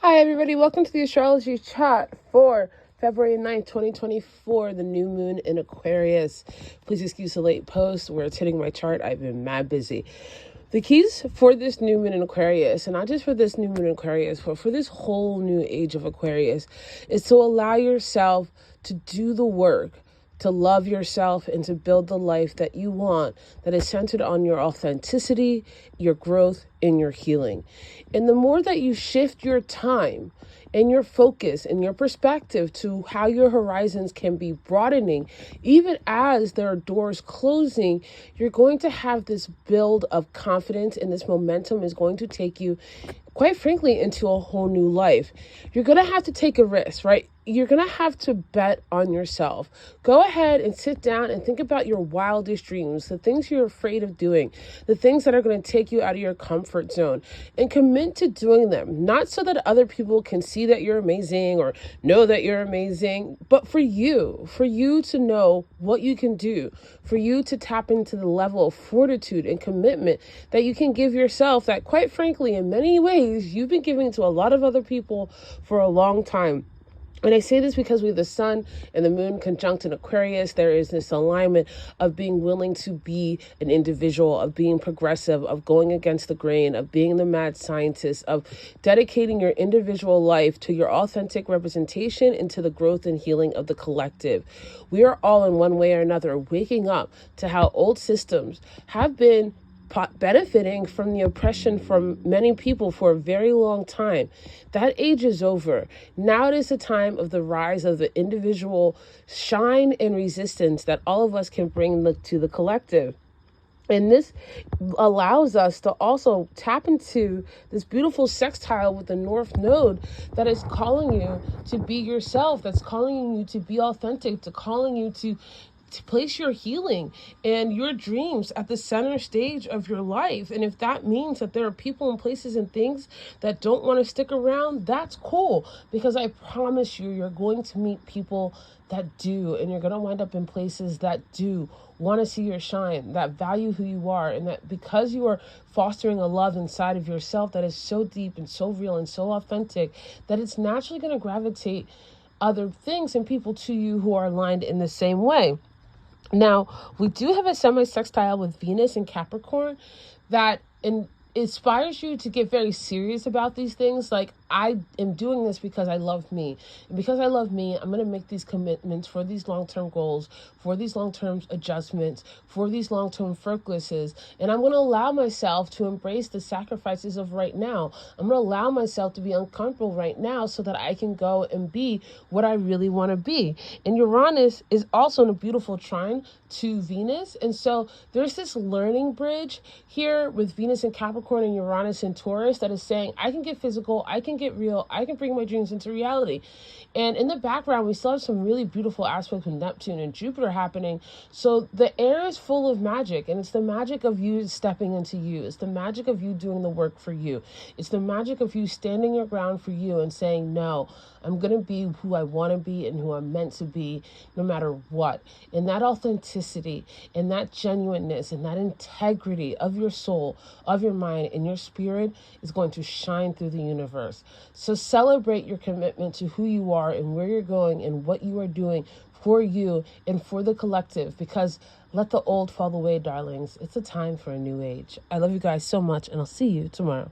Hi, everybody. Welcome to the astrology chat for February 9th, 2024, the new moon in Aquarius. Please excuse the late post where it's hitting my chart. I've been mad busy. The keys for this new moon in Aquarius, and not just for this new moon in Aquarius, but for this whole new age of Aquarius, is to allow yourself to do the work, to love yourself, and to build the life that you want, that is centered on your authenticity, your growth, and your healing. And the more that you shift your time and your focus and your perspective to how your horizons can be broadening, even as there are doors closing, you're going to have this build of confidence, and this momentum is going to take you, quite frankly, into a whole new life. You're going to have to take a risk, right? You're going to have to bet on yourself. Go ahead and sit down and think about your wildest dreams, the things you're afraid of doing, the things that are going to take you out of your comfort zone, and commit to doing them. Not so that other people can see that you're amazing or know that you're amazing, but for you to know what you can do, for you to tap into the level of fortitude and commitment that you can give yourself, that quite frankly, in many ways, you've been giving to a lot of other people for a long time. And I say this because we have the sun and the moon conjunct in Aquarius. There is this alignment of being willing to be an individual, of being progressive, of going against the grain, of being the mad scientist, of dedicating your individual life to your authentic representation and to the growth and healing of the collective. We are all, in one way or another, waking up to how old systems have been benefiting from the oppression from many people for a very long time. That age is over. Now it is the time of the rise of the individual shine and resistance that all of us can bring to the collective. And this allows us to also tap into this beautiful sextile with the North Node that is calling you to be yourself, that's calling you to be authentic, to calling you to place your healing and your dreams at the center stage of your life. And if that means that there are people and places and things that don't want to stick around, that's cool, because I promise you, you're going to meet people that do, and you're going to wind up in places that do want to see your shine, that value who you are, and that because you are fostering a love inside of yourself that is so deep and so real and so authentic, that it's naturally going to gravitate other things and people to you who are aligned in the same way. Now, we do have a semi-sextile with Venus and Capricorn that inspires you to get very serious about these things. Like, I am doing this because I love me. And because I love me, I'm going to make these commitments for these long-term goals, for these long-term adjustments, for these long-term focuses. And I'm going to allow myself to embrace the sacrifices of right now. I'm going to allow myself to be uncomfortable right now so that I can go and be what I really want to be. And Uranus is also in a beautiful trine to Venus. And so there's this learning bridge here with Venus and Capricorn and Uranus and Taurus that is saying, I can get physical, I can get real, I can bring my dreams into reality. And in the background, we still have some really beautiful aspects with Neptune and Jupiter happening. So the air is full of magic, and it's the magic of you stepping into you. It's the magic of you doing the work for you. It's the magic of you standing your ground for you and saying, no, I'm going to be who I want to be and who I'm meant to be no matter what. And that authenticity and that genuineness and that integrity of your soul, of your mind, and your spirit is going to shine through the universe. So celebrate your commitment to who you are and where you're going and what you are doing for you and for the collective, because let the old fall away, darlings. It's a time for a new age. I love you guys so much, and I'll see you tomorrow.